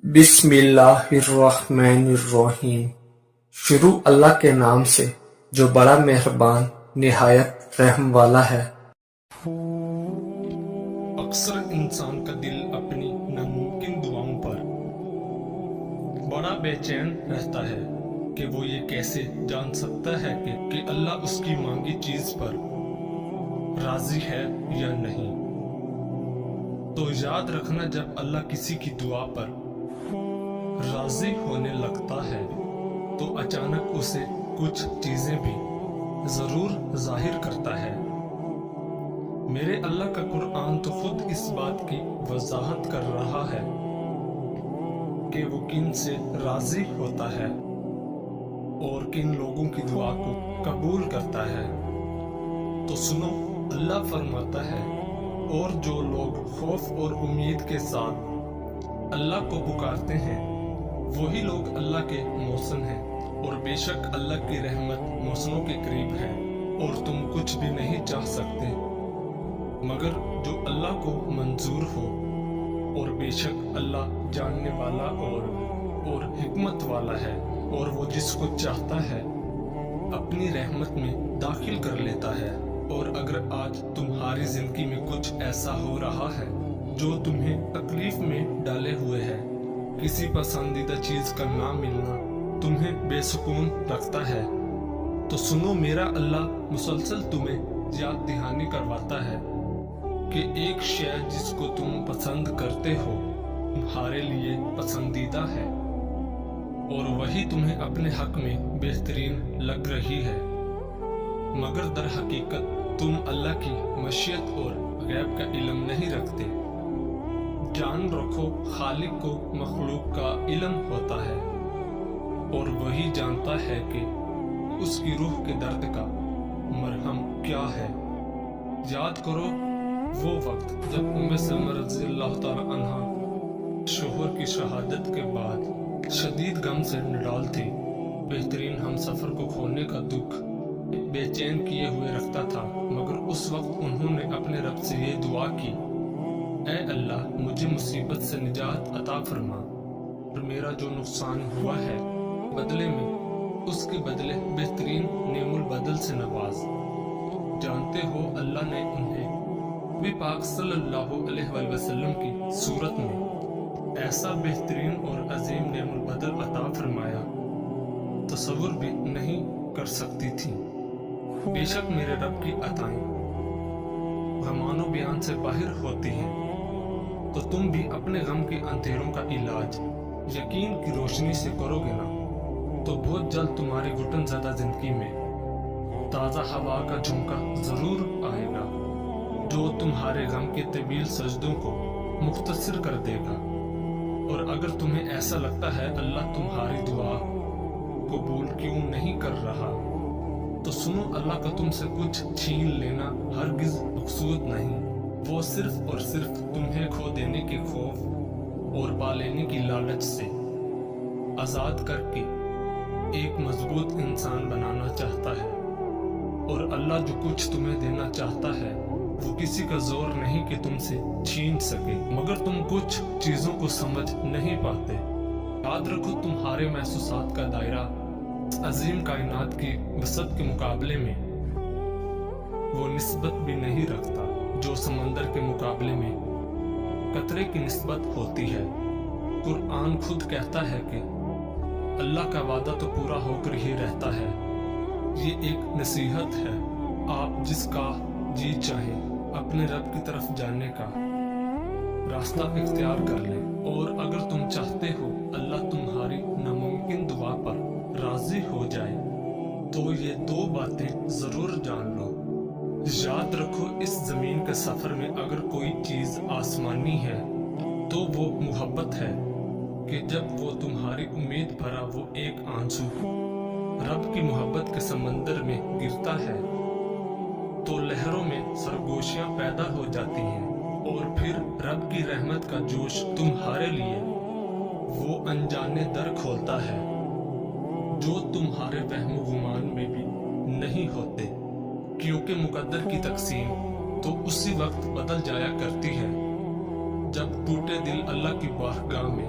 بسم اللہ الرحمن الرحیم۔ شروع اللہ کے نام سے جو بڑا مہربان نہایت رحم والا ہے۔ اکثر انسان کا دل اپنی ناممکن دعاؤں پر بڑا بے چین رہتا ہے کہ وہ یہ کیسے جان سکتا ہے کہ اللہ اس کی مانگی چیز پر راضی ہے یا نہیں۔ تو یاد رکھنا، جب اللہ کسی کی دعا پر راضی ہونے لگتا ہے تو اچانک اسے کچھ چیزیں بھی ضرور ظاہر کرتا ہے۔ میرے اللہ کا قرآن تو خود اس بات کی وضاحت کر رہا ہے کہ وہ کن سے راضی ہوتا ہے اور کن لوگوں کی دعا کو قبول کرتا ہے۔ تو سنو، اللہ فرماتا ہے، اور جو لوگ خوف اور امید کے ساتھ اللہ کو پکارتے ہیں وہی لوگ اللہ کے محسن ہیں، اور بے شک اللہ کی رحمت محسنوں کے قریب ہے، اور تم کچھ بھی نہیں چاہ سکتے مگر جو اللہ کو منظور ہو، اور بے شک اللہ جاننے والا اور حکمت والا ہے، اور وہ جس کو چاہتا ہے اپنی رحمت میں داخل کر لیتا ہے۔ اور اگر آج تمہاری زندگی میں کچھ ایسا ہو رہا ہے جو تمہیں تکلیف میں ڈالے ہوئے ہے، کسی پسندیدہ چیز کا نہ ملنا تمہیں بے سکون رکھتا ہے، تو سنو، میرا اللہ مسلسل تمہیں یاد دہانی کرواتا ہے کہ ایک شے جس کو تم پسند کرتے ہو تمہارے لیے پسندیدہ ہے، اور وہی تمہیں اپنے حق میں بہترین لگ رہی ہے، مگر در حقیقت تم اللہ کی مشیت اور غیب کا علم نہیں رکھتے۔ جان رکھو، خالق کو مخلوق کا علم ہوتا ہے، اور وہی جانتا ہے کہ اس کی روح کے درد کا مرہم کیا ہے۔ یاد کرو وہ وقت جب سلمہ رضی اللہ تعالی عنہا شوہر کی شہادت کے بعد شدید غم سے نڈال تھی۔ بہترین ہم سفر کو کھونے کا دکھ بے چین کیے ہوئے رکھتا تھا، مگر اس وقت انہوں نے اپنے رب سے یہ دعا کی، اے اللہ، مجھے مصیبت سے نجات عطا فرما، اور میرا جو نقصان ہوا ہے بدلے میں اس کے بدلے بہترین نعم البدل سے نواز۔ جانتے ہو، اللہ نے انہیں نبی پاک صلی اللہ علیہ وآلہ وسلم کی صورت میں ایسا بہترین اور عظیم نعم البدل عطا فرمایا تصور بھی نہیں کر سکتی تھی۔ بے شک میرے رب کی عطائیں غمان و بیان سے باہر ہوتی ہیں، تو تم بھی اپنے غم کے اندھیروں کا علاج یقین کی روشنی سے کرو گے نا، تو بہت جلد تمہاری گھٹن زدہ زندگی میں تازہ ہوا کا جھونکا ضرور آئے گا، جو تمہارے غم کے طویل سجدوں کو مختصر کر دے گا۔ اور اگر تمہیں ایسا لگتا ہے اللہ تمہاری دعا قبول کیوں نہیں کر رہا، تو سنو، اللہ کا تم سے کچھ چھین لینا ہرگز مقصود نہیں، وہ صرف اور صرف تمہیں کھو دینے کے خوف اور پا لینے کی لالچ سے آزاد کر کے ایک مضبوط انسان بنانا چاہتا ہے۔ اور اللہ جو کچھ تمہیں دینا چاہتا ہے وہ کسی کا زور نہیں کہ تم سے چھین سکے، مگر تم کچھ چیزوں کو سمجھ نہیں پاتے۔ یاد رکھو، تمہارے محسوسات کا دائرہ عظیم کائنات کی وسعت کے مقابلے میں وہ نسبت بھی نہیں رکھتا جو سمندر کے مقابلے میں قطرے کی نسبت ہوتی ہے۔ قرآن خود کہتا ہے کہ اللہ کا وعدہ تو پورا ہو کر ہی رہتا ہے۔ یہ ایک نصیحت ہے، آپ جس کا جی چاہے اپنے رب کی طرف جانے کا راستہ اختیار کر لیں، اور اگر تم چاہتے ہو اللہ تمہاری ناممکن دعا پر راضی ہو جائے تو یہ دو باتیں ضرور جان لو۔ یاد رکھو، اس زمین کے سفر میں اگر کوئی چیز آسمانی ہے تو وہ محبت ہے، کہ جب وہ تمہاری امید بھرا وہ ایک آنسو رب کی محبت کے سمندر میں گرتا ہے تو لہروں میں سرگوشیاں پیدا ہو جاتی ہیں، اور پھر رب کی رحمت کا جوش تمہارے لیے وہ انجانے در کھولتا ہے جو تمہارے وہم و گمان میں بھی نہیں ہوتے، کیونکہ مقدر کی تقسیم تو اسی وقت بدل جایا کرتی ہے جب ٹوٹے دل اللہ کی بارگاہ میں